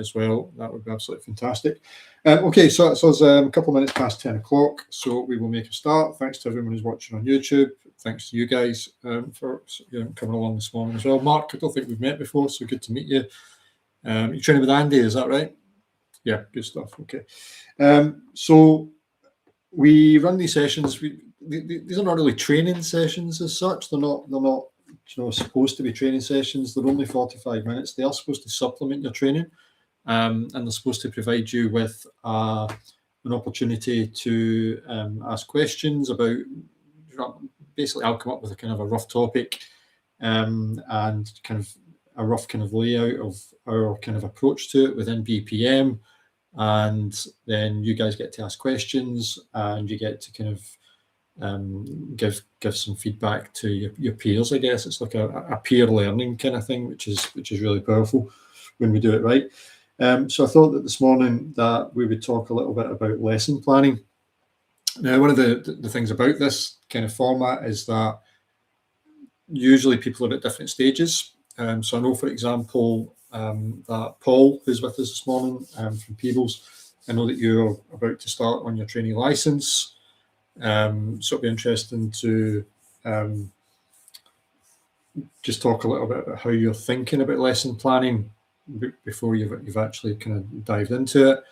as well, that would be absolutely fantastic. Okay, so it's a couple of minutes past 10 o'clock, so we will make a start. Thanks to everyone who's watching on YouTube. Thanks to you guys for coming along this morning as well. Mark, I don't think we've met before, so good to meet you. You're training with Andy, is that right? Yeah, good stuff. Okay. So we run these sessions. These are not really training sessions as such. They're not supposed to be training sessions. They're only 45 minutes. They are supposed to supplement your training, and they're supposed to provide you with an opportunity to ask questions about. Basically, I'll come up with a kind of a rough topic and kind of a rough kind of layout of our kind of approach to it within BPM, and then you guys get to ask questions and you get to kind of give some feedback to your peers. I guess it's like a peer learning kind of thing, which is really powerful when we do it right. So I thought that this morning that we would talk a little bit about lesson planning. Now, one of the things about this kind of format is that usually people are at different stages. So I know, for example, that Paul, who's with us this morning from Peebles, I know that you're about to start on your trainee license. So it'll be interesting to just talk a little bit about how you're thinking about lesson planning before you've actually kind of dived into it.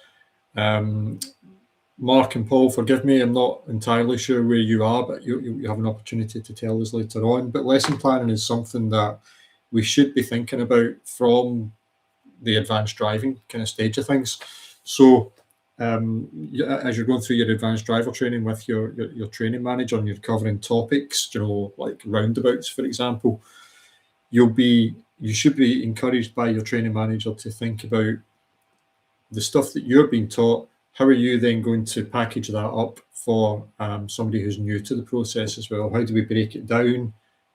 Mark and Paul, forgive me, I'm not entirely sure where you are, but you have an opportunity to tell us later on. But lesson planning is something that we should be thinking about from the advanced driving kind of stage of things. So as you're going through your advanced driver training with your training manager and you're covering topics, like roundabouts, for example, you should be encouraged by your training manager to think about the stuff that you're being taught. How are you then going to package that up for somebody who's new to the process as well? How do we break it down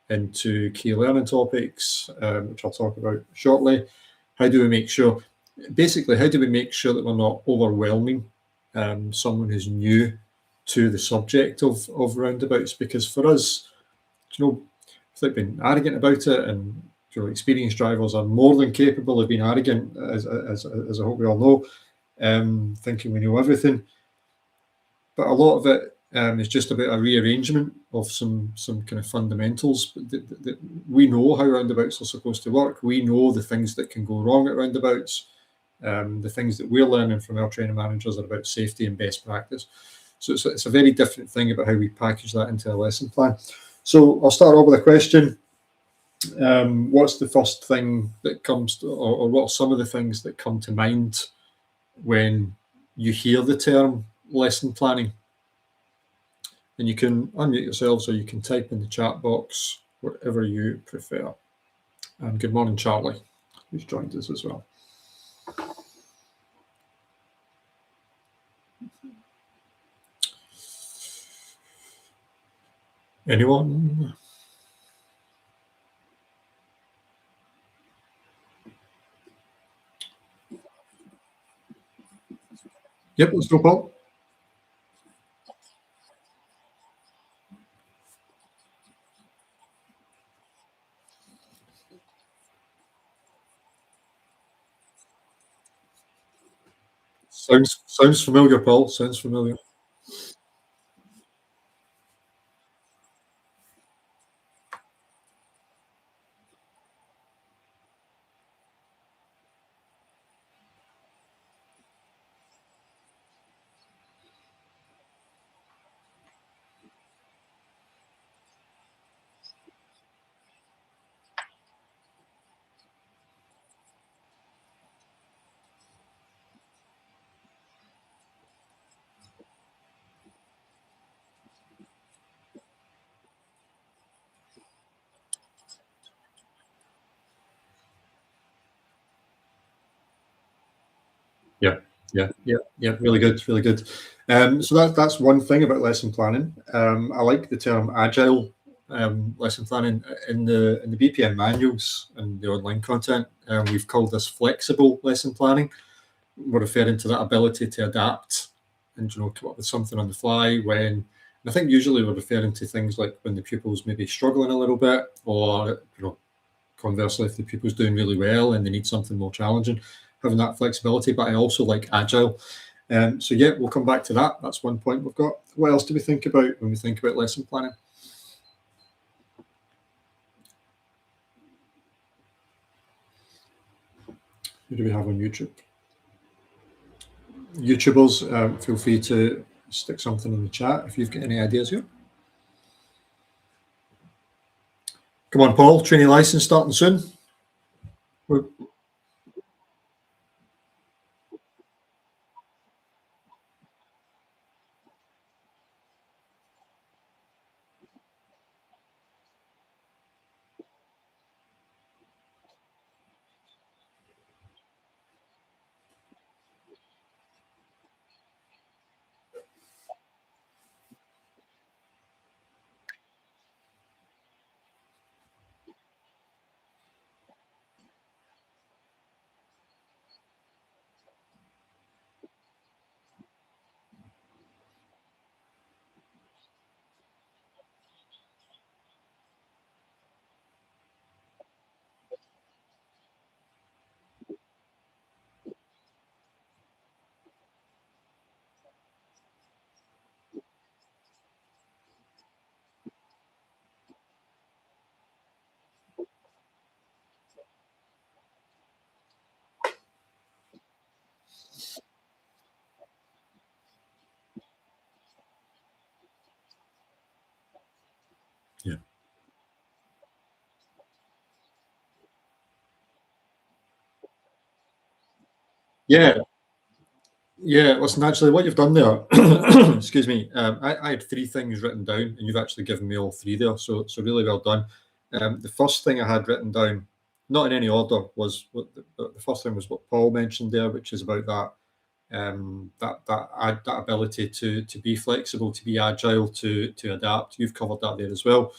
into key learning topics, which I'll talk about shortly? How do we make sure that we're not overwhelming someone who's new to the subject of roundabouts? Because for us, without being arrogant about it, and experienced drivers are more than capable of being arrogant, as I hope we all know, thinking we know everything. But a lot of it is just about a rearrangement of some kind of fundamentals. We know how roundabouts are supposed to work. We know the things that can go wrong at roundabouts. The things that we're learning from our training managers are about safety and best practice. So it's a very different thing about how we package that into a lesson plan. So I'll start off with a question. What's the first thing that comes to, or what are some of the things that come to mind when you hear the term lesson planning? And you can unmute yourselves or you can type in the chat box, whatever you prefer. And good morning, Charlie, who's joined us as well. Anyone? Yep, let's go, Paul. Sounds familiar, Paul. Sounds familiar. Yeah. Really good, really good. So that's one thing about lesson planning. I like the term agile lesson planning in the BPM manuals and the online content. We've called this flexible lesson planning. We're referring to that ability to adapt and come up with something on the fly when. I think usually we're referring to things like when the pupil's maybe struggling a little bit, or conversely, if the pupil's doing really well and they need something more challenging. having that flexibility, but I also like agile. So yeah, we'll come back to that. That's one point we've got. What else do we think about when we think about lesson planning? Who do we have on YouTube? YouTubers, feel free to stick something in the chat if you've got any ideas here. Come on, Paul, training license starting soon. Yeah. Yeah. Yeah, listen, actually, what you've done there, excuse me, I had 3 things written down, and you've actually given me all 3 there, so really well done. The first thing I had written down, not in any order, was what the first thing was what Paul mentioned there, which is about that ability to be flexible, to be agile, to adapt. You've covered that there as well.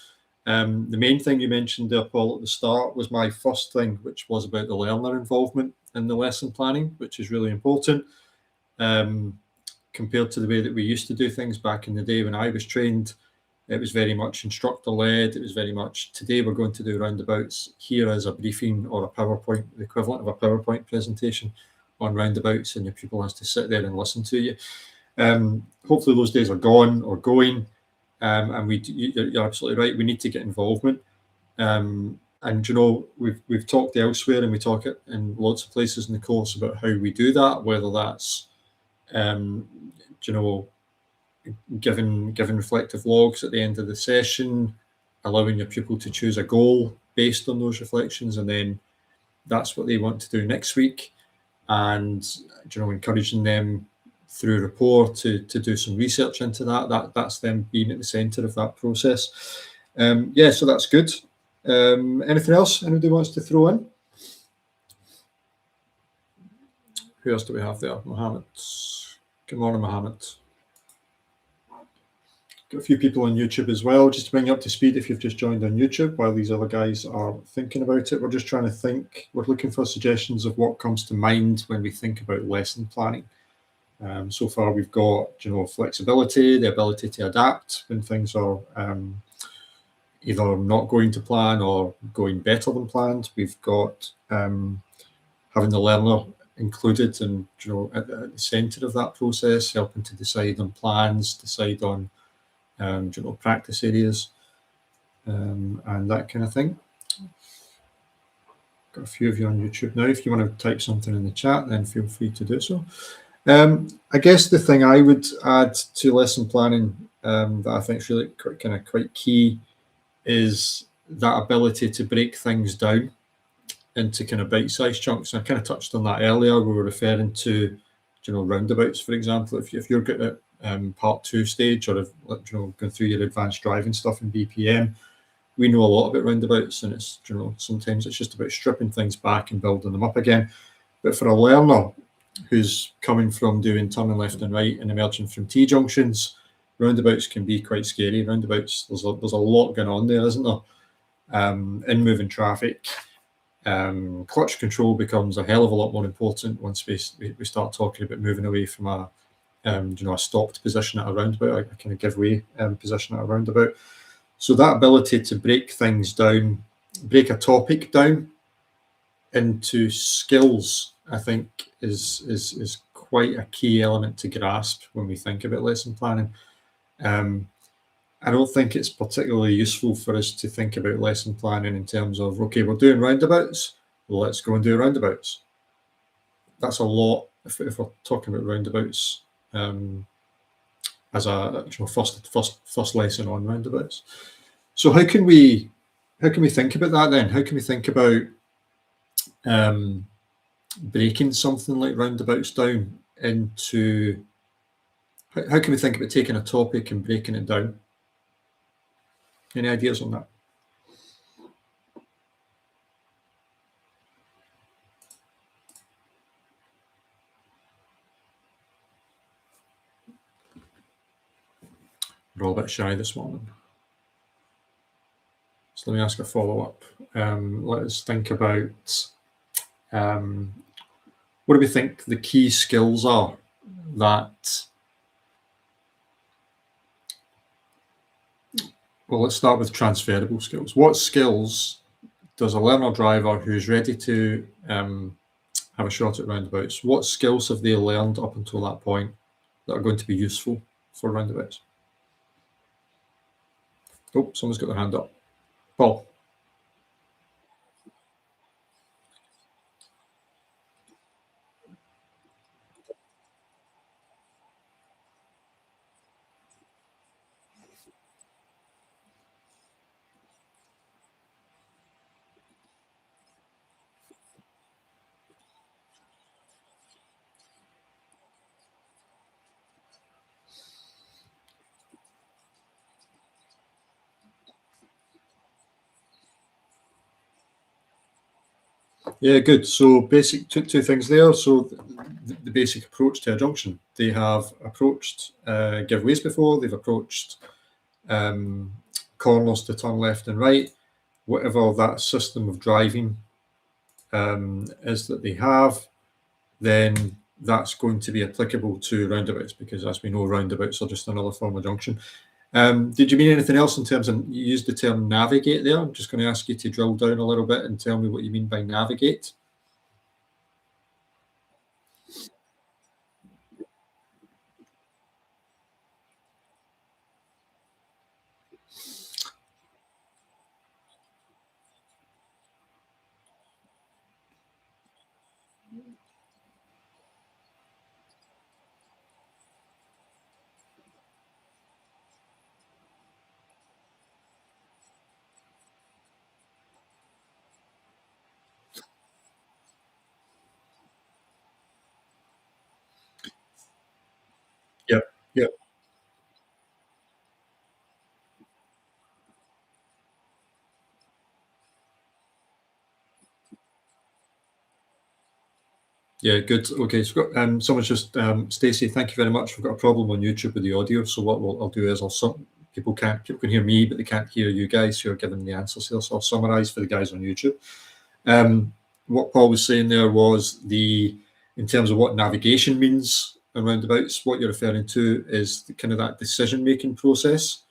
The main thing you mentioned there, Paul, at the start was my first thing, which was about the learner involvement in the lesson planning, which is really important. Compared to the way that we used to do things back in the day when I was trained, it was very much instructor led. It was very much, today we're going to do roundabouts. Here is a briefing or a PowerPoint, the equivalent of a PowerPoint presentation on roundabouts, and your pupil has to sit there and listen to you. Hopefully those days are gone or going, and you're absolutely right. We need to get involvement. And you know, we've talked elsewhere, and we talk it in lots of places in the course about how we do that, whether that's you know, giving reflective logs at the end of the session, allowing your pupil to choose a goal based on those reflections, and then that's what they want to do next week, and you know, encouraging them through rapport to do some research into that's them being at the center of that process. Yeah, so that's good. Anything else anybody wants to throw in? Who else do we have there? Mohammed. Good morning, Mohammed. Got a few people on YouTube as well. Just to bring you up to speed, if you've just joined on YouTube while these other guys are thinking about it, we're just trying to think. We're looking for suggestions of what comes to mind when we think about lesson planning. So far, we've got, you know, flexibility, the ability to adapt when things are either not going to plan or going better than planned. We've got having the learner included and, you know, at the center of that process, helping to decide on plans, decide on you know, practice areas, and that kind of thing. Got a few of you on YouTube now. If you want to type something in the chat, then feel free to do so. I guess the thing I would add to lesson planning that I think is really quite key is that ability to break things down into kind of bite-sized chunks. And I kind of touched on that earlier. We were referring to, you know, roundabouts, for example. If you're good at part 2 stage, or if, you know, going through your advanced driving stuff in BPM, we know a lot about roundabouts, and it's, you know, sometimes it's just about stripping things back and building them up again. But for a learner who's coming from doing turning left and right and emerging from T-junctions, roundabouts can be quite scary. Roundabouts, there's a lot going on there, isn't there? In moving traffic, clutch control becomes a hell of a lot more important once we start talking about moving away from a you know, a stopped position at a roundabout, a kind of give way position at a roundabout. So that ability to break things down, break a topic down into skills I think is quite a key element to grasp when we think about lesson planning. I don't think it's particularly useful for us to think about lesson planning in terms of, okay, we're doing roundabouts, well, let's go and do roundabouts. That's a lot if we're talking about roundabouts as a first lesson on roundabouts. So how can we think about that then? How can we think about breaking something like roundabouts down into, how can we think about taking a topic and breaking it down? Any ideas on that? We're all a bit shy this morning. So let me ask a follow-up. Let's think about what do we think the key skills are that, well, let's start with transferable skills. What skills does a learner driver who's ready to have a shot at roundabouts, what skills have they learned up until that point that are going to be useful for roundabouts? Oh, someone's got their hand up. Paul. Yeah, good. So basic two things there. So the basic approach to a junction. They have approached giveaways before. They've approached corners to turn left and right. Whatever that system of driving is that they have, then that's going to be applicable to roundabouts, because as we know, roundabouts are just another form of junction. Did you mean anything else in terms of, you used the term navigate there? I'm just going to ask you to drill down a little bit and tell me what you mean by navigate. Yeah, yeah. Yeah, good. Okay, so someone's just Stacey, thank you very much. We've got a problem on YouTube with the audio, so what I'll do is people can hear me, but they can't hear you guys who are giving the answers here. So I'll summarise for the guys on YouTube. What Paul was saying there was in terms of what navigation means and roundabouts, what you're referring to is kind of that decision-making process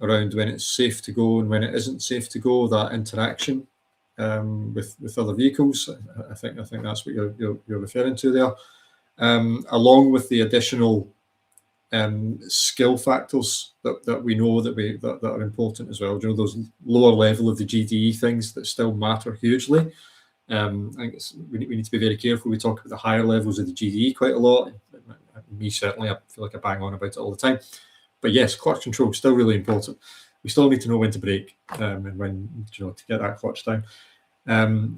around when it's safe to go and when it isn't safe to go, that interaction with other vehicles. I think that's what you're referring to there, along with the additional skill factors that we know that are important as well. You know, those lower level of the GDE things that still matter hugely. I think we need to be very careful. We talk about the higher levels of the GDE quite a lot. Me certainly, I feel like I bang on about it all the time. But yes, clutch control is still really important. We still need to know when to brake and when, to get that clutch down.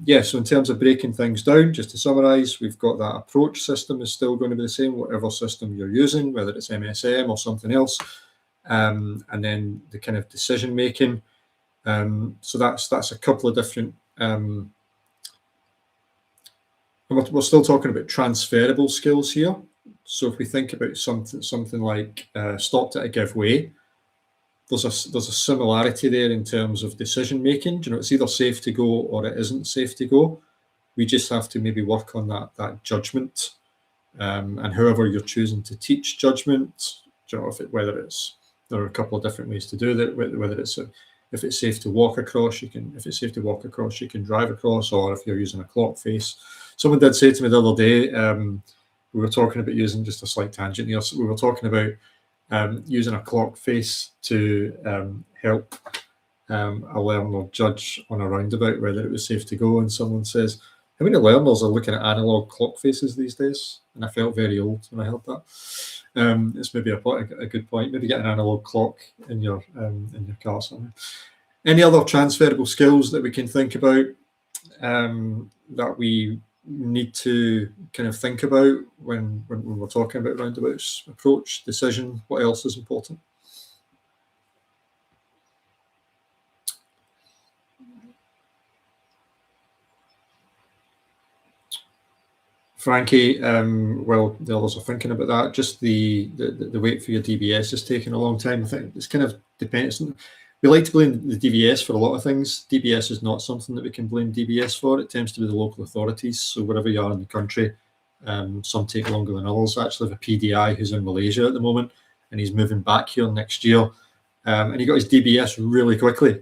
Yeah, so in terms of breaking things down, just to summarise, we've got that approach system is still going to be the same, whatever system you're using, whether it's MSM or something else. And then the kind of decision making. So that's a couple of different. We're still talking about transferable skills here. So if we think about something like stopped at a giveaway, there's a similarity there in terms of decision making. It's either safe to go or it isn't safe to go. We just have to maybe work on that judgment, and however you're choosing to teach judgment. Whether it's, there are a couple of different ways to do that. Whether it's if it's safe to walk across, you can. If it's safe to walk across, you can drive across, or if you're using a clock face, Someone did say to me the other day, we were talking about using, just a slight tangent here, so we were talking about using a clock face to help a learner judge on a roundabout whether it was safe to go, and someone says, how many learners are looking at analog clock faces these days? And I felt very old when I heard that. It's maybe a good point. Maybe get an analog clock in your car somewhere. Any other transferable skills that we can think about that we need to kind of think about when we're talking about roundabouts? Approach, decision, what else is important? Frankie, well, the others are thinking about that. Just the wait for your DBS is taking a long time. I think it's kind of depends. We like to blame the DBS for a lot of things. DBS is not something that we can blame DBS for. It tends to be the local authorities. So wherever you are in the country, some take longer than others. I actually have a PDI who's in Malaysia at the moment, and he's moving back here next year. And he got his DBS really quickly.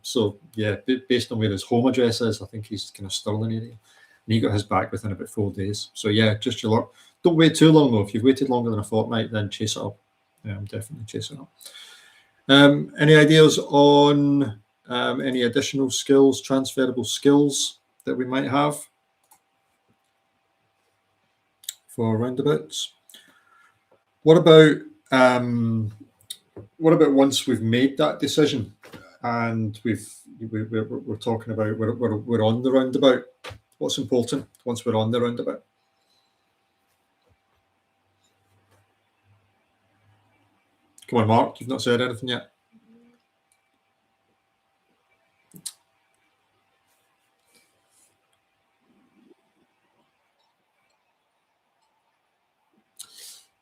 So yeah, based on where his home address is, I think he's kind of Stirling area. And he got his back within about 4 days. So yeah, just your luck. Don't wait too long though. If you've waited longer than a fortnight, then chase it up. Definitely chase it up. Any ideas on any additional skills, transferable skills that we might have for roundabouts? What about once we've made that decision and we're talking about we're on the roundabout? What's important once we're on the roundabout? Come on, Mark, you've not said anything yet.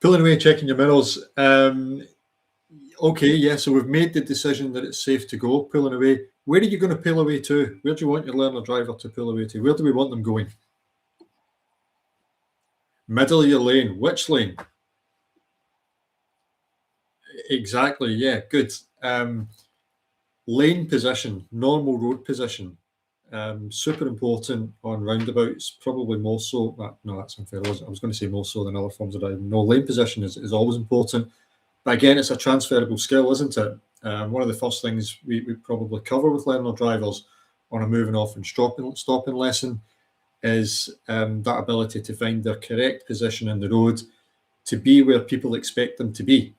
Pulling away, checking your mirrors. Okay, yeah, so we've made the decision that it's safe to go, pulling away. Where are you going to pull away to? Where do you want your learner driver to pull away to? Where do we want them going? Middle of your lane. Which lane? Exactly, yeah, good. Lane position, normal road position, super important on roundabouts, probably more so. No, that's unfair. I was going to say more so than other forms of driving. No, lane position is always important. But again, it's a transferable skill, isn't it? One of the first things we probably cover with learner drivers on a moving off and stopping lesson is that ability to find their correct position in the road to be where people expect them to be.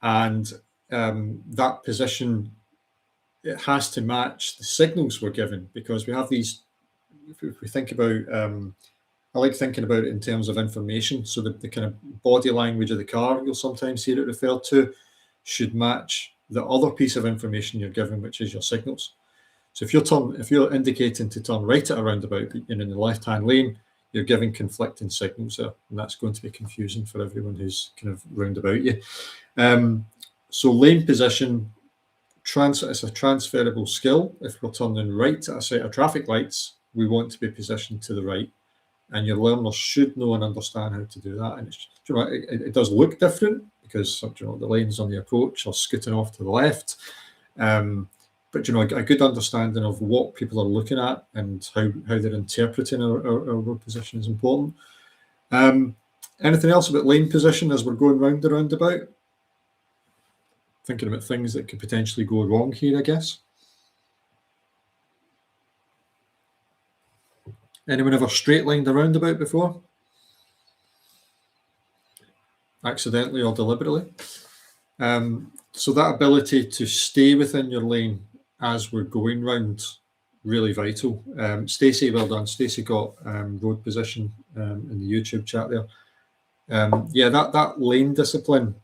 And that position, it has to match the signals we're given, because we have these, if we think about, I like thinking about it in terms of information. So the kind of body language of the car, you'll sometimes hear it referred to, should match the other piece of information you're given, which is your signals. So if you're indicating to turn right at a roundabout, but you're in the left-hand lane, you're giving conflicting signals there, and that's going to be confusing for everyone who's kind of round about you. So lane position, it's a transferable skill. If we're turning right at a set of traffic lights, we want to be positioned to the right, and your learners should know and understand how to do that. And it's, it does look different because the lanes on the approach are scooting off to the left. But a good understanding of what people are looking at and how they're interpreting our road position is important. Anything else about lane position as we're going round the roundabout? Thinking about things that could potentially go wrong here, I guess. Anyone ever straight lined a roundabout before? Accidentally or deliberately? So that ability to stay within your lane as we're going round, really vital. Stacey, well done. Stacey got road position in the YouTube chat there. Yeah, that lane discipline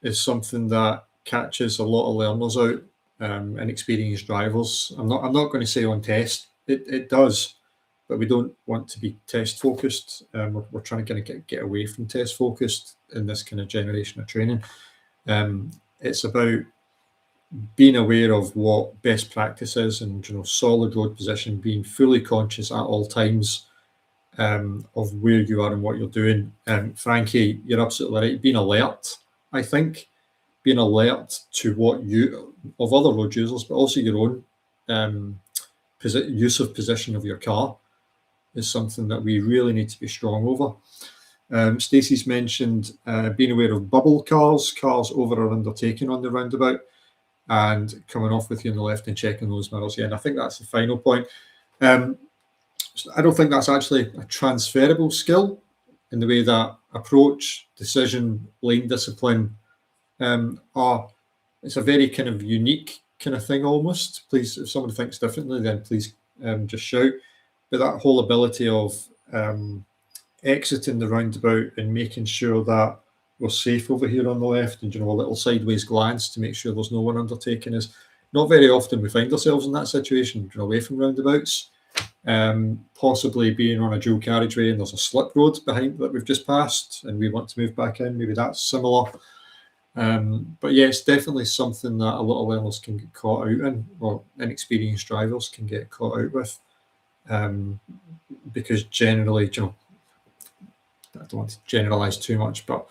is something that catches a lot of learners out, and experienced drivers. I'm not going to say on test. It does, but we don't want to be test focused. We're trying to kind of get away from test focused in this kind of generation of training. It's about being aware of what best practice is, and solid road position, being fully conscious at all times of where you are and what you're doing. Frankie, you're absolutely right. Being alert, I think, being alert to what of other road users, but also your own use of position of your car. is something that we really need to be strong over. Stacey's mentioned being aware of bubble cars over or undertaking on the roundabout, and coming off with you on the left and checking those mirrors. Yeah, and I think that's the final point. I don't think that's actually a transferable skill in the way that approach, decision, lane discipline are. It's a very kind of unique kind of thing almost. Please, if someone thinks differently, then please just shout. But that whole ability of exiting the roundabout and making sure that we're safe over here on the left, and a little sideways glance to make sure there's no one undertaking us. Not very often we find ourselves in that situation, away from roundabouts. Possibly being on a dual carriageway and there's a slip road behind that we've just passed and we want to move back in, maybe that's similar. But yeah, it's definitely something that a lot of learners can get caught out in, or inexperienced drivers can get caught out with, because generally, I don't want to generalize too much, but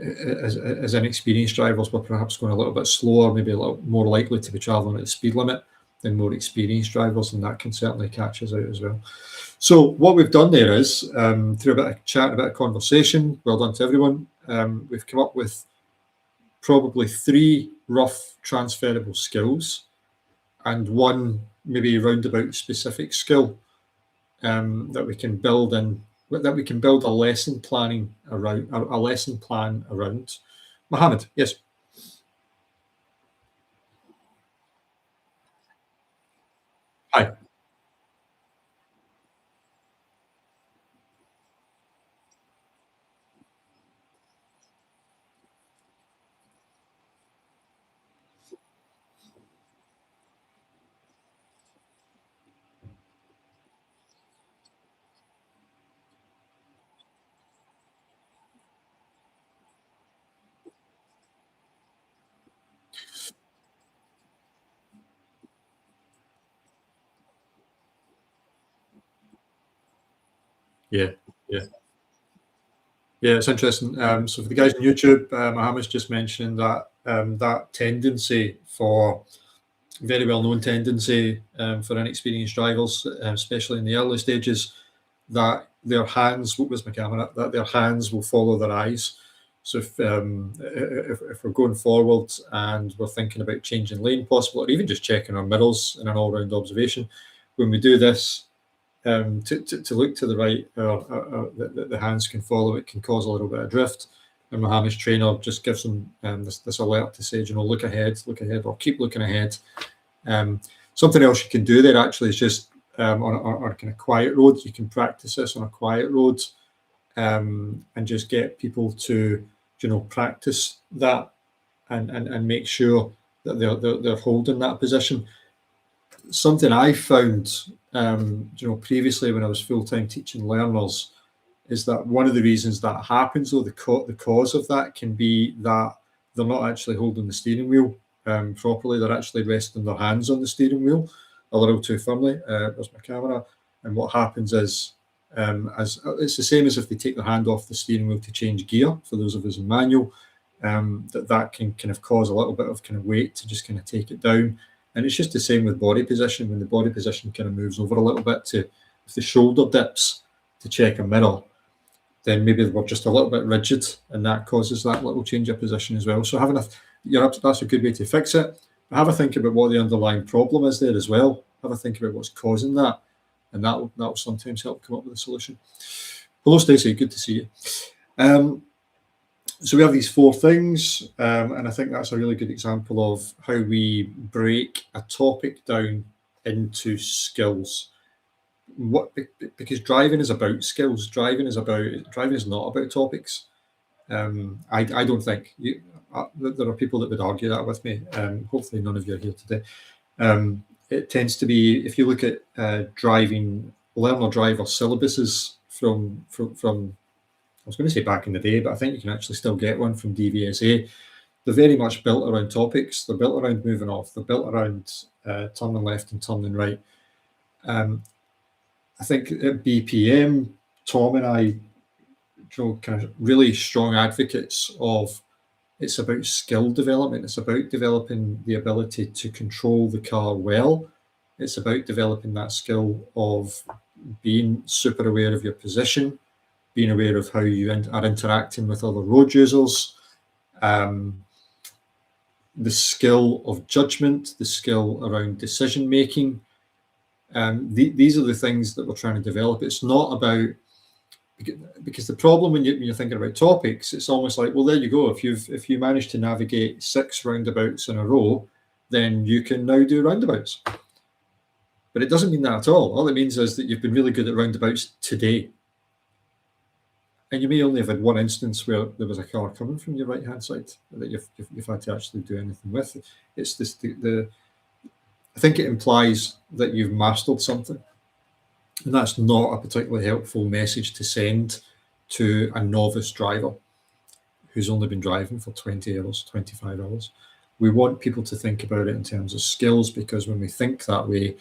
as inexperienced drivers, we're perhaps going a little bit slower, maybe a little more likely to be traveling at the speed limit than more experienced drivers, and that can certainly catch us out as well. So what we've done there is, through a bit of chat, a bit of conversation, well done to everyone, we've come up with probably 3 rough transferable skills and 1 maybe roundabout specific skill that we can build in, that we can build a lesson plan around. Mohammed, yes. Hi. Yeah, yeah. Yeah, it's interesting. So for the guys on YouTube, Mohammed's just mentioned that that tendency for very well-known tendency for inexperienced drivers, especially in the early stages, that their hands, what was my camera, that their hands will follow their eyes. So if we're going forward and we're thinking about changing lane possible, or even just checking our mirrors in an all-round observation, when we do this, to look to the right, the hands can follow, it can cause a little bit of drift. And Mohammed's trainer just gives them this alert to say, look ahead, or keep looking ahead. Something else you can do there actually is just on a kind of quiet road, you can practice this on a quiet road, and just get people to practice that and make sure that they're holding that position. Something I found previously when I was full-time teaching learners is that one of the reasons that happens, though, the cause of that can be that they're not actually holding the steering wheel properly. They're actually resting their hands on the steering wheel a little too firmly. There's my camera. And what happens is, as it's the same as if they take their hand off the steering wheel to change gear, for those of us in manual, that can kind of cause a little bit of kind of weight to just kind of take it down. And it's just the same with body position. When the body position kind of moves over a little bit to, if the shoulder dips to check a mirror, then maybe we're just a little bit rigid, and that causes that little change of position as well. So having that's a good way to fix it. But have a think about what the underlying problem is there as well. Have a think about what's causing that, and that will sometimes help come up with a solution. Hello, Stacey. Good to see you. So we have these 4 things, and I think that's a really good example of how we break a topic down into skills. Because driving is about skills. Driving is not about topics. I don't think there are people that would argue that with me. Hopefully none of you are here today. It tends to be, if you look at driving, learner driver syllabuses from I was going to say back in the day, but I think you can actually still get one from DVSA. They're very much built around topics. They're built around moving off. They're built around turning left and turning right. I think at BPM, Tom and I, kind of really strong advocates of, it's about skill development. It's about developing the ability to control the car well. It's about developing that skill of being super aware of your position, being aware of how you are interacting with other road users, the skill of judgment, the skill around decision making. These are the things that we're trying to develop. It's not about, because the problem when you're thinking about topics, it's almost like, well, there you go. If you manage to navigate 6 roundabouts in a row, then you can now do roundabouts. But it doesn't mean that at all. All it means is that you've been really good at roundabouts today. And you may only have had one instance where there was a car coming from your right-hand side that you've had to actually do anything with. It's this I think it implies that you've mastered something. And that's not a particularly helpful message to send to a novice driver who's only been driving for 20 hours, 25 hours. We want people to think about it in terms of skills, because when we think that way,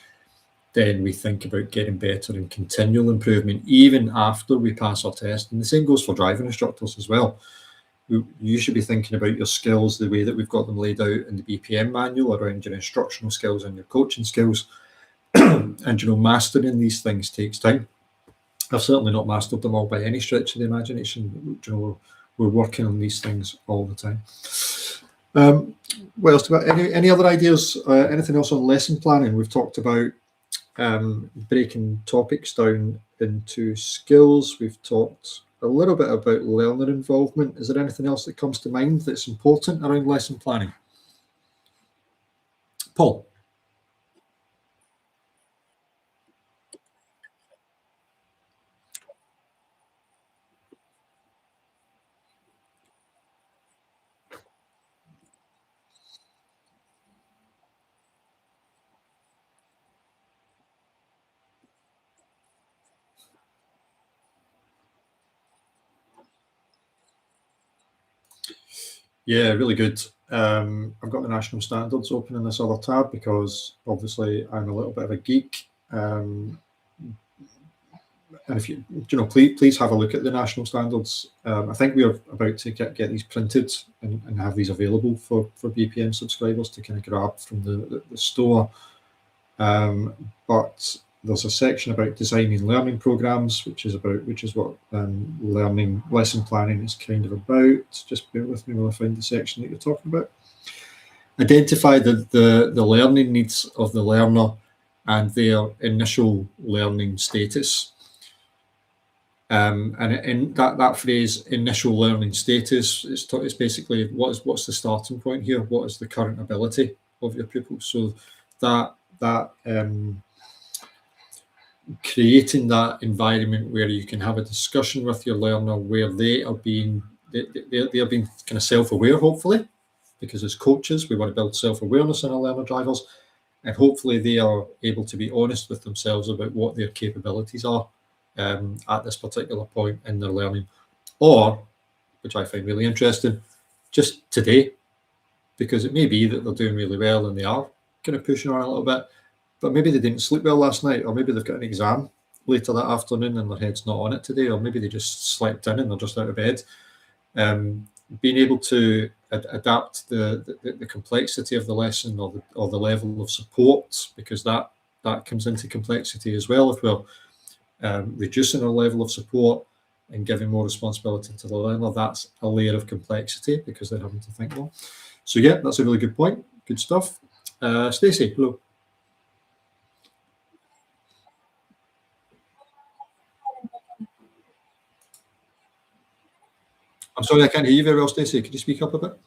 then we think about getting better and continual improvement even after we pass our test. And the same goes for driving instructors as well. You should be thinking about your skills the way that we've got them laid out in the BPM manual around your instructional skills and your coaching skills. And, mastering these things takes time. I've certainly not mastered them all by any stretch of the imagination. We're working on these things all the time. What else? Any other ideas? Anything else on lesson planning? We've talked about breaking topics down into skills. We've talked a little bit about learner involvement. Is there anything else that comes to mind that's important around lesson planning? Paul? Yeah, really good. I've got the national standards open in this other tab because obviously I'm a little bit of a geek. And if please have a look at the national standards. I think we're about to get these printed and have these available for BPM subscribers to kind of grab from the store. But there's a section about designing learning programs, which is what learning lesson planning is kind of about. Just bear with me while I find the section that you're talking about. Identify the learning needs of the learner and their initial learning status. And in that phrase, initial learning status, it's basically what's the starting point here? What is the current ability of your pupils? So that creating that environment where you can have a discussion with your learner where they are being kind of self-aware, hopefully, because as coaches we want to build self-awareness in our learner drivers, and hopefully they are able to be honest with themselves about what their capabilities are at this particular point in their learning, or, which I find really interesting, just today, because it may be that they're doing really well and they are kind of pushing on a little bit, but maybe they didn't sleep well last night, or maybe they've got an exam later that afternoon and their head's not on it today, or maybe they just slept in and they're just out of bed. Being able to adapt the complexity of the lesson or the level of support, because that comes into complexity as well. If we're reducing our level of support and giving more responsibility to the learner, that's a layer of complexity because they're having to think more. So yeah, that's a really good point. Good stuff. Stacey, hello. I'm sorry, I can't hear you very well, Stacey. Could you speak up a bit?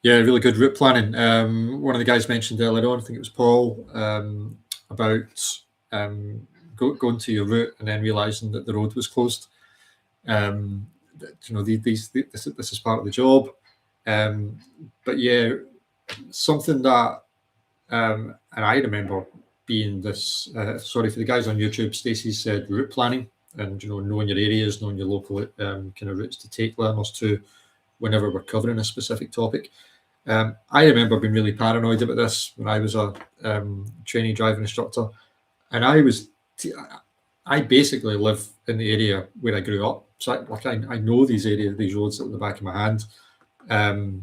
Yeah, really good route planning. One of the guys mentioned earlier on, I think it was Paul, about going to your route and then realising that the road was closed. This is part of the job. But yeah, something that, and I remember being this, sorry for the guys on YouTube, Stacey said route planning and, knowing your areas, knowing your local kind of routes to take learners to whenever we're covering a specific topic. I remember being really paranoid about this when I was a trainee driving instructor, and I basically live in the area where I grew up. So I know these roads at the back of my hand, and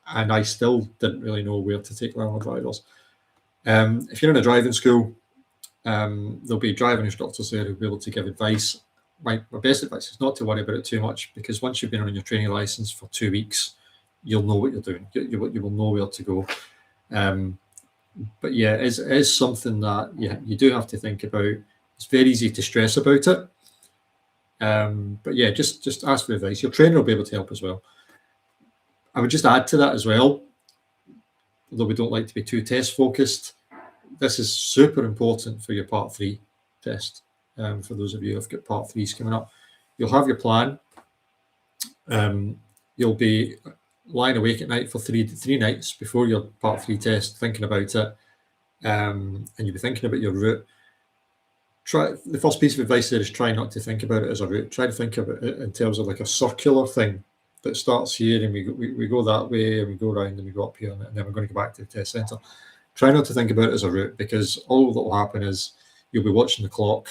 I still didn't really know where to take learner drivers. If you're in a driving school, there'll be driving instructors there who'll be able to give advice. My best advice is not to worry about it too much, because once you've been on your training license for 2 weeks, you'll know what you're doing. You will know where to go. But yeah, it is something that you do have to think about. It's very easy to stress about it. But yeah, just ask for advice. Your trainer will be able to help as well. I would just add to that as well, although we don't like to be too test focused, this is super important for your part 3 test. For those of you who've got part 3s coming up, you'll have your plan. You'll be lying awake at night for three nights before your part 3 test, thinking about it, and you'll be thinking about your route. The first piece of advice there is try not to think about it as a route. Try to think of it in terms of like a circular thing that starts here, and we go that way, and we go around, and we go up here, and then we're going to go back to the test centre. Try not to think about it as a route, because all that will happen is you'll be watching the clock,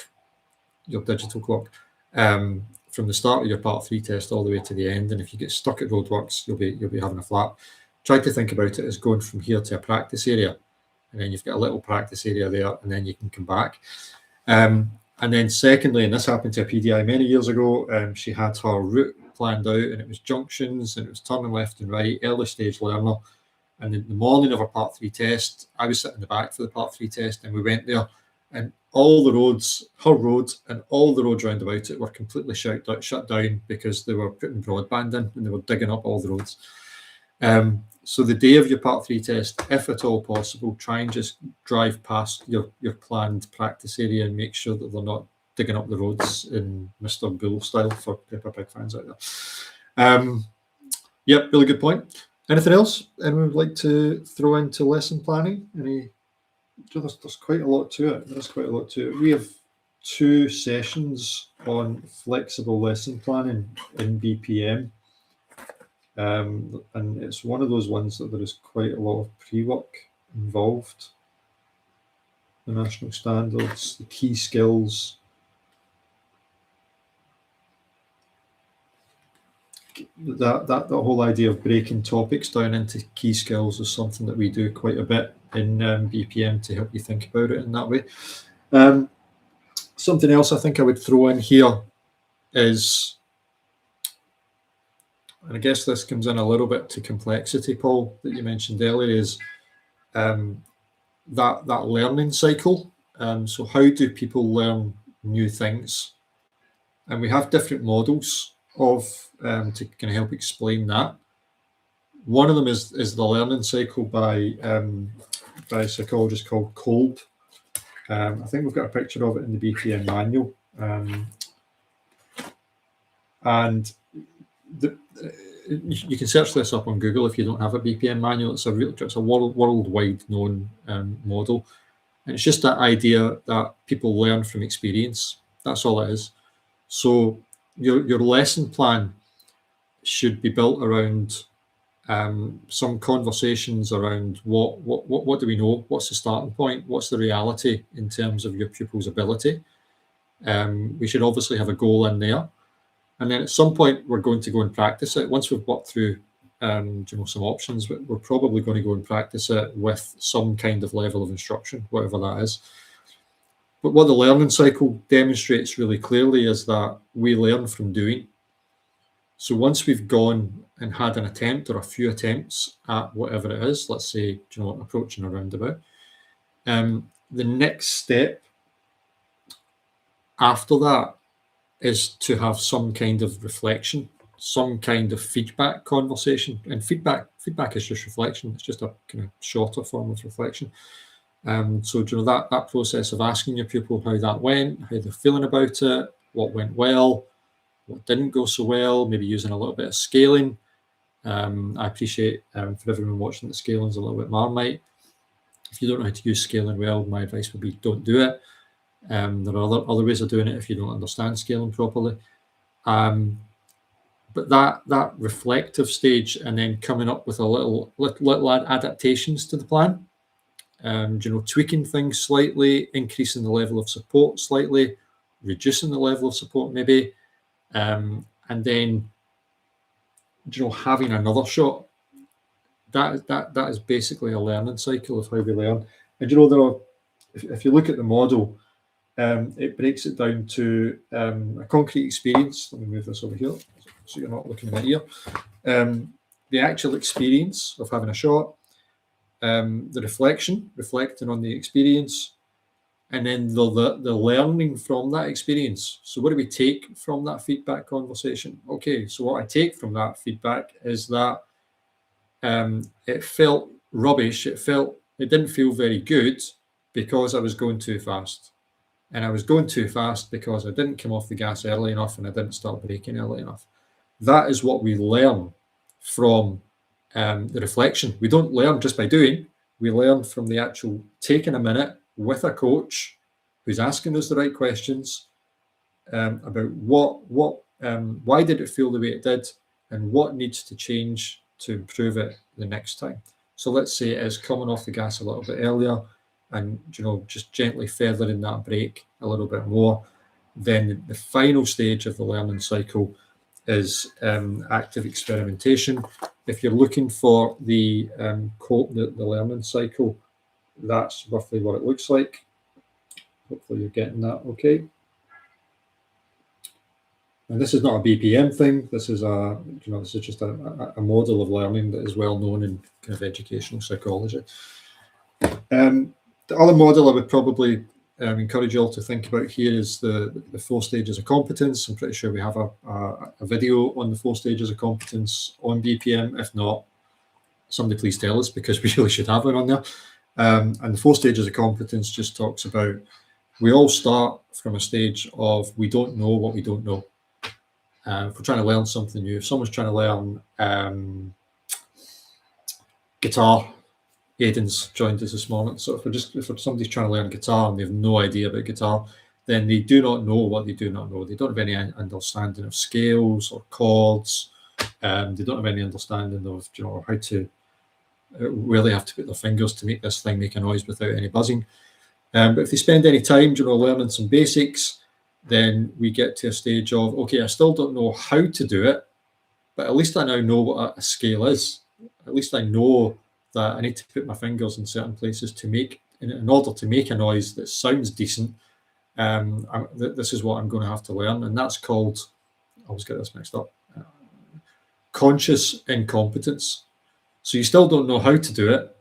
your digital clock, from the start of your part 3 test all the way to the end. And if you get stuck at roadworks, you'll be having a flap. Try to think about it as going from here to a practice area, and then you've got a little practice area there, and then you can come back. And then secondly, and this happened to a PDI many years ago, she had her route planned out, and it was junctions, and it was turning left and right, early stage learner. And in the morning of our part 3 test, I was sitting in the back for the part 3 test, and we went there, and all the roads, her road and all the roads round about it were completely shut down because they were putting broadband in, and they were digging up all the roads. So the day of your part 3 test, if at all possible, try and just drive past your planned practice area and make sure that they're not digging up the roads in Mr. Bull style, for Peppa Pig fans out there. Yep, really good point. Anything else anyone would like to throw into lesson planning? There's quite a lot to it. There's quite a lot to it. We have 2 sessions on flexible lesson planning in BPM. And it's one of those ones that there is quite a lot of pre-work involved. The national standards, the key skills. That whole idea of breaking topics down into key skills is something that we do quite a bit in BPM to help you think about it in that way. Something else I think I would throw in here is, and I guess this comes in a little bit to complexity, Paul, that you mentioned earlier, is that learning cycle. So how do people learn new things? And we have different models to kind of help explain that. One of them is the learning cycle by a psychologist called Kolb. I think we've got a picture of it in the BPM manual. And you can search this up on Google if you don't have a BPM manual. It's a worldwide known model. And it's just that idea that people learn from experience. That's all it is. So your lesson plan should be built around some conversations around what do we know? What's the starting point? What's the reality in terms of your pupil's ability? We should obviously have a goal in there. And then at some point, we're going to go and practice it. Once we've worked through some options, we're probably going to go and practice it with some kind of level of instruction, whatever that is. But what the learning cycle demonstrates really clearly is that we learn from doing. So once we've gone and had an attempt or a few attempts at whatever it is, let's say, approaching a roundabout, the next step after that is to have some kind of reflection, some kind of feedback conversation. And feedback is just reflection. It's just a kind of shorter form of reflection. So that process of asking your pupil how that went, how they're feeling about it, what went well, what didn't go so well, maybe using a little bit of scaling. I appreciate for everyone watching that scaling is a little bit Marmite. If you don't know how to use scaling well, my advice would be don't do it. There are other ways of doing it if you don't understand scaling properly. But that reflective stage, and then coming up with a little adaptations to the plan, tweaking things slightly, increasing the level of support slightly, reducing the level of support maybe, and then, you know, having another shot. That is basically a learning cycle of how we learn. And, you know, there are, if you look at the model, it breaks it down to a concrete experience. Let me move this over here so you're not looking at my ear. The actual experience of having a shot, the reflecting on the experience, and then the learning from that experience. So what do we take from that feedback conversation? Okay, so what I take from that feedback is that it felt rubbish. It didn't feel very good because I was going too fast. And I was going too fast because I didn't come off the gas early enough and I didn't start braking early enough. That is what we learn from the reflection. We don't learn just by doing. We learn from the actual taking a minute with a coach who's asking us the right questions about why did it feel the way it did, and what needs to change to improve it the next time. So let's say it is coming off the gas a little bit earlier, and, you know, just gently feathering that brake a little bit more. Then the final stage of the learning cycle is active experimentation. If you're looking for the learning cycle, that's roughly what it looks like. Hopefully you're getting that okay. And this is not a BPM thing. This is this is just a model of learning that is well known in kind of educational psychology. The other model I would probably encourage you all to think about here is the 4 stages of competence. I'm pretty sure we have a video on the 4 stages of competence on BPM. If not, somebody please tell us, because we really should have one on there. And the 4 stages of competence just talks about, we all start from a stage of we don't know what we don't know. If we're trying to learn something new, if someone's trying to learn guitar, Aidan's joined us this morning. So if somebody's trying to learn guitar and they have no idea about guitar, then they do not know what they do not know. They don't have any understanding of scales or chords. They don't have any understanding of, you know, how to where they have to put their fingers to make this thing make a noise without any buzzing. But if they spend any time, you know, learning some basics, then we get to a stage of, okay, I still don't know how to do it, but at least I now know what a scale is. At least I know that I need to put my fingers in certain places to make, in order to make a noise that sounds decent. This is what I'm going to have to learn, and that's called, I always get this mixed up, conscious incompetence. So you still don't know how to do it,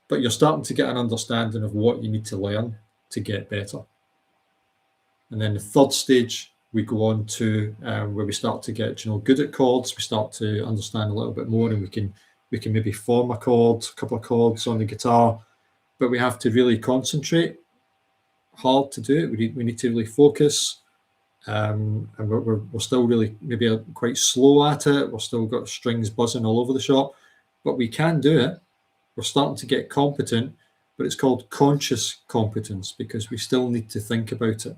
but you're starting to get an understanding of what you need to learn to get better. And then the 3rd stage, we go on to where we start to get, you know, good at chords. We start to understand a little bit more, and we can maybe form a chord, a couple of chords on the guitar, but we have to really concentrate hard to do it. We need to really focus, and we're still really maybe quite slow at it. We've still got strings buzzing all over the shop, but we can do it. We're starting to get competent, but it's called conscious competence because we still need to think about it.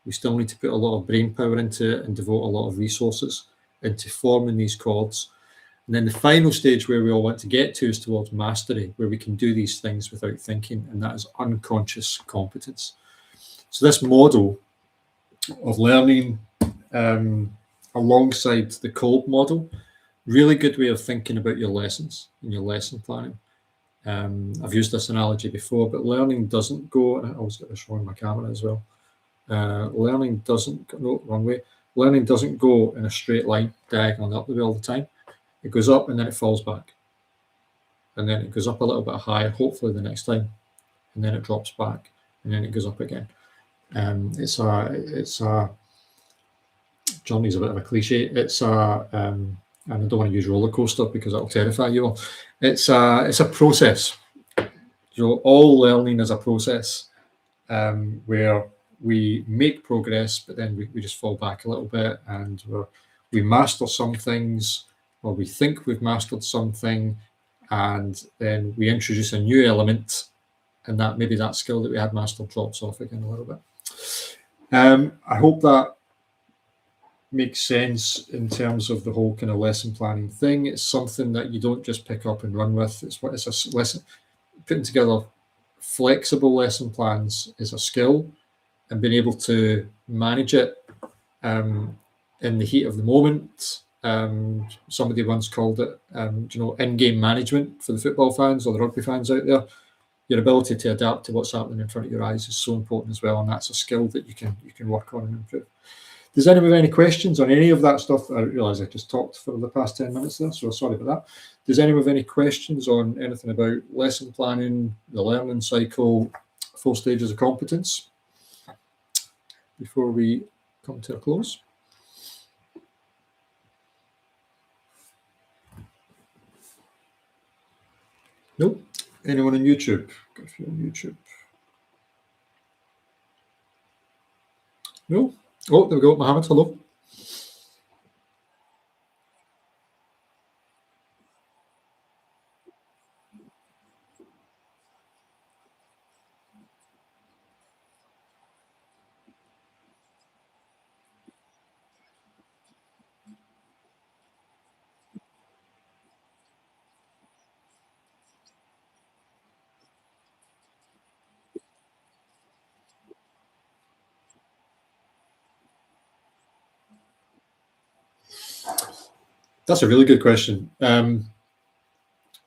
We still need to put a lot of brain power into it and devote a lot of resources into forming these chords. And then the final stage where we all want to get to is towards mastery, where we can do these things without thinking, and that is unconscious competence. So this model of learning alongside the Kolb model, really good way of thinking about your lessons and your lesson planning. I've used this analogy before, but learning doesn't go, and I always get this wrong on my camera as well. Learning doesn't go, no, wrong way. Learning doesn't go in a straight line, diagonally up the way all the time. It goes up and then it falls back. And then it goes up a little bit higher, hopefully the next time. And then it drops back and then it goes up again. It's a journey's a bit of a cliche. It's and I don't want to use roller coaster because that'll terrify you all. It's a process. You know, all learning is a process where we make progress, but then we just fall back a little bit, and we master some things, or we think we've mastered something, and then we introduce a new element, and that maybe that skill that we had mastered drops off again a little bit. I hope that makes sense in terms of the whole kind of lesson planning thing. It's something that you don't just pick up and run with. It's a lesson. Putting together flexible lesson plans is a skill, and being able to manage it in the heat of the moment. Somebody once called it, in-game management for the football fans or the rugby fans out there. Your ability to adapt to what's happening in front of your eyes is so important as well, and that's a skill that you can work on and improve. Does anyone have any questions on any of that stuff? I realise I just talked for the past 10 minutes there, so sorry about that. Does anyone have any questions on anything about lesson planning, the learning cycle, 4 stages of competence before we come to a close? Nope. Anyone on YouTube? Got a few on YouTube. No? Oh, there we go. Mohammed, hello. That's a really good question,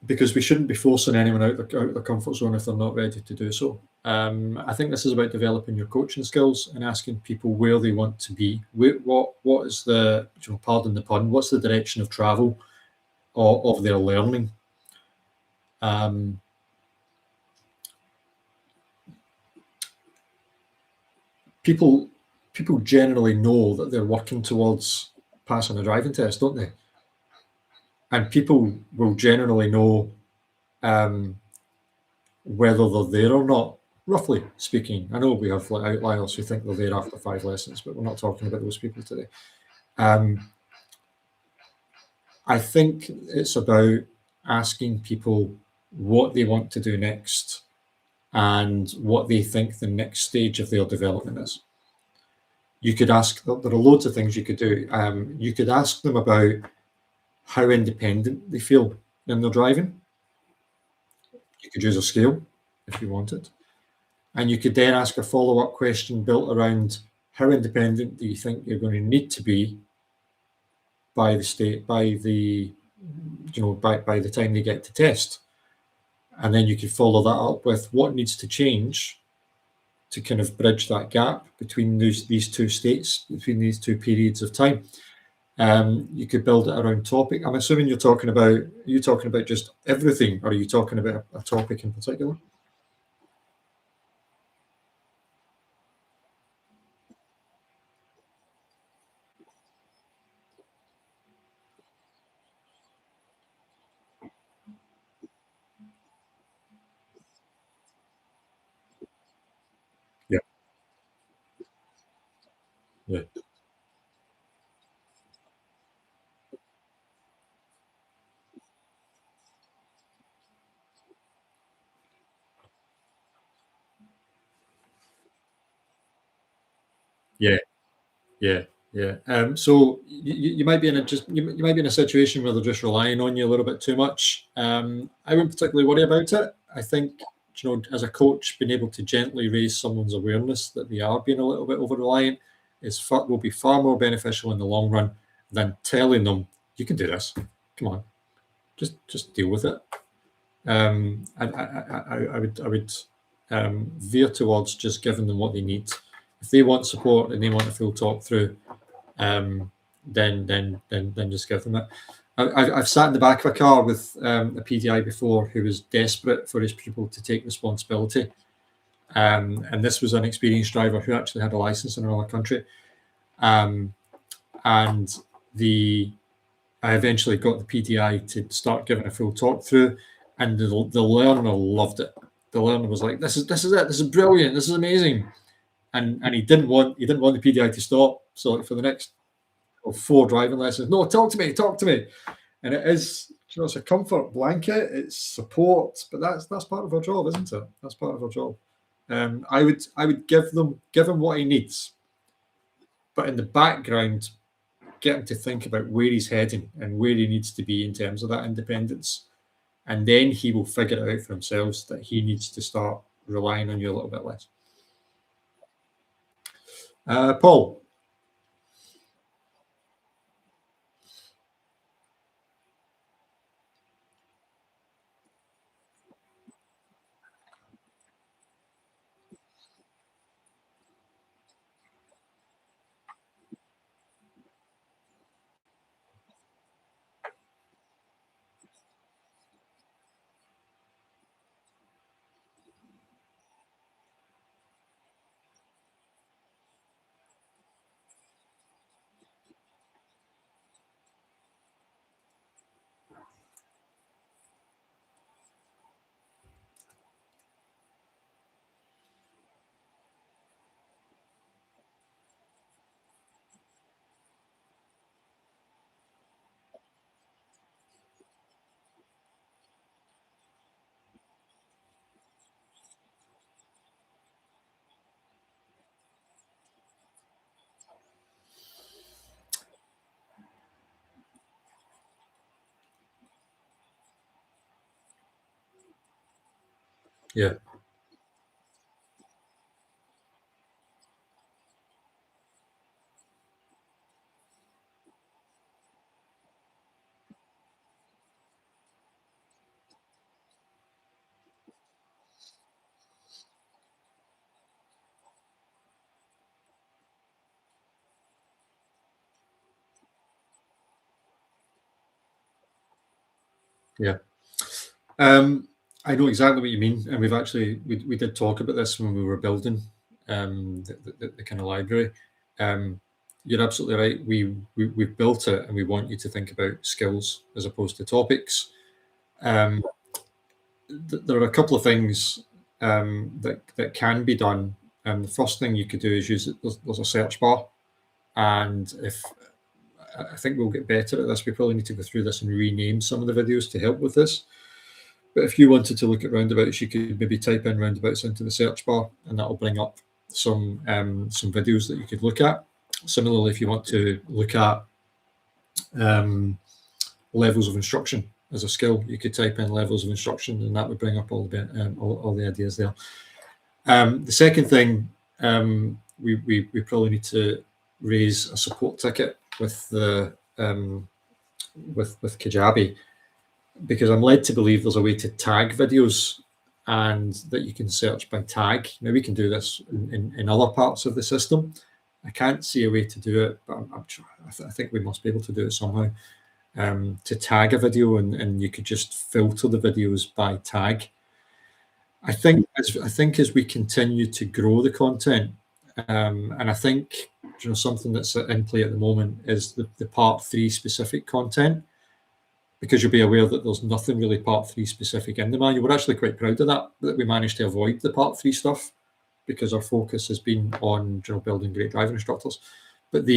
because we shouldn't be forcing anyone out of their comfort zone if they're not ready to do so. I think this is about developing your coaching skills and asking people where they want to be. What is the, pardon the pun, what's the direction of travel of their learning? People generally know that they're working towards passing a driving test, don't they? And people will generally know whether they're there or not, roughly speaking. I know we have outliers who think they're there after 5 lessons, but we're not talking about those people today. I think it's about asking people what they want to do next and what they think the next stage of their development is. You could ask, there are loads of things you could do. You could ask them about how independent they feel in their driving. You could use a scale if you wanted. And you could then ask a follow-up question built around how independent do you think you're going to need to be by the time they get to test. And then you could follow that up with what needs to change to kind of bridge that gap between these 2 states, between these 2 periods of time. You could build it around topic. I'm assuming you're talking about just everything, or are you talking about a topic in particular? Yeah. Yeah. Yeah. Yeah, yeah. So you might be in you might be in a situation where they're just relying on you a little bit too much. I wouldn't particularly worry about it. I think, as a coach, being able to gently raise someone's awareness that they are being a little bit over reliant will be far more beneficial in the long run than telling them, you can do this. Come on, just deal with it. I would veer towards just giving them what they need. If they want support and they want a full talk through, then just give them it. I've sat in the back of a car with a PDI before who was desperate for his pupil to take responsibility, and this was an experienced driver who actually had a license in another country, and I eventually got the PDI to start giving a full talk through, and the learner loved it. The learner was like, "This is it. This is brilliant. This is amazing." And he didn't want the PDI to stop. So for the next 4 driving lessons, no, talk to me. And it is, it's a comfort blanket. It's support, but that's part of our job, isn't it? That's part of our job. I would give him what he needs, but in the background, get him to think about where he's heading and where he needs to be in terms of that independence. And then he will figure it out for himself that he needs to start relying on you a little bit less. Paul. Yeah. Yeah. I know exactly what you mean, and we did talk about this when we were building the kind of library. Um, you're absolutely right. We've built it, and we want you to think about skills as opposed to topics. Um, there are a couple of things that can be done. The first thing you could do is use it. There's a search bar, and if I think we'll get better at this, we probably need to go through this and rename some of the videos to help with this. But if you wanted to look at roundabouts, you could maybe type in roundabouts into the search bar, and that'll bring up some videos that you could look at. Similarly, if you want to look at levels of instruction as a skill, you could type in levels of instruction, and that would bring up all the ideas there. The second thing, we probably need to raise a support ticket with the with Kajabi, because I'm led to believe there's a way to tag videos and that you can search by tag. Now, we can do this in other parts of the system. I can't see a way to do it, but I think we must be able to do it somehow. To tag a video, and you could just filter the videos by tag. I think as we continue to grow the content, and I think something that's in play at the moment is the part 3 specific content, because you'll be aware that there's nothing really part 3 specific in the manual. We're actually quite proud of that we managed to avoid the part 3 stuff, because our focus has been on building great driving instructors. But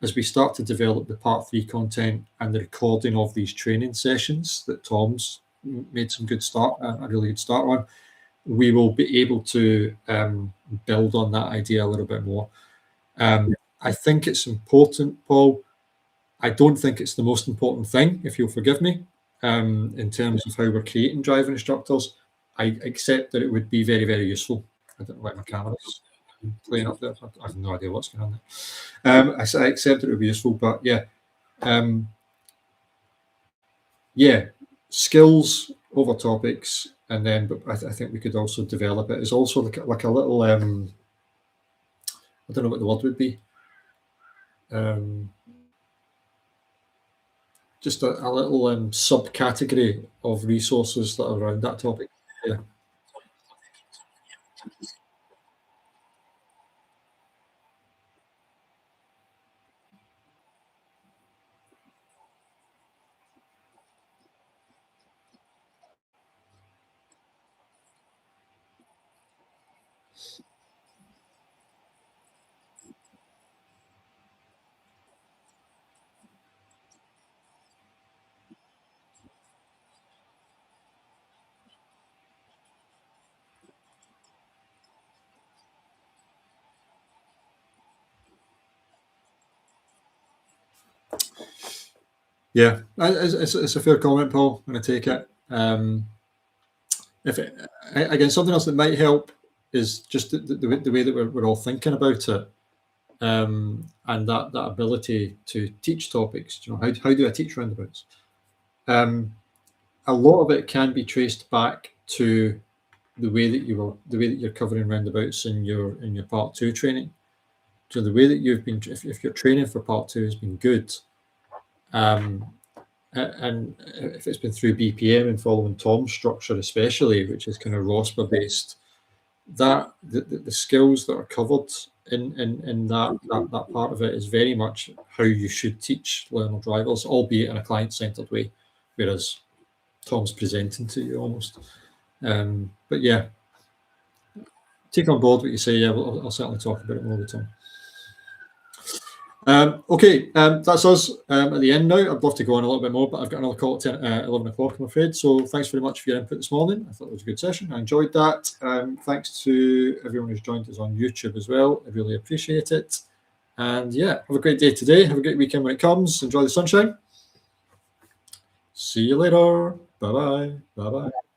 as we start to develop the part 3 content and the recording of these training sessions that Tom's made a really good start on, we will be able to build on that idea a little bit more. I think it's important, Paul. I don't think it's the most important thing, if you'll forgive me, in terms of how we're creating driving instructors. I accept that it would be very, very useful. I don't know why my camera's playing up there. I have no idea what's going on there. I accept that it would be useful, but skills over topics, and then, but I think we could also develop it as also like a little, I don't know what the word would be. Just a little subcategory of resources that are around that topic. Yeah. Yeah, it's a fair comment, Paul. I'm going to take it. Again, something else that might help is just the way that we're all thinking about it, and that ability to teach topics. How do I teach roundabouts? A lot of it can be traced back to the way that you're covering roundabouts in your part 2 training. So the way that you've been, if your training for part 2 has been good, and if it's been through BPM and following Tom's structure, especially, which is kind of ROSPA based, that the skills that are covered in that part of it is very much how you should teach learner drivers, albeit in a client-centered way, whereas Tom's presenting to you almost. But yeah, take on board what you say. Yeah, I'll certainly talk about it more with Tom. Okay, that's us at the end now. I'd love to go on a little bit more, but I've got another call at 11 o'clock, I'm afraid. So thanks very much for your input this morning. I thought it was a good session. I enjoyed that. Thanks to everyone who's joined us on YouTube as well. I really appreciate it. And yeah, have a great day today. Have a great weekend when it comes. Enjoy the sunshine. See you later. Bye-bye. Bye-bye.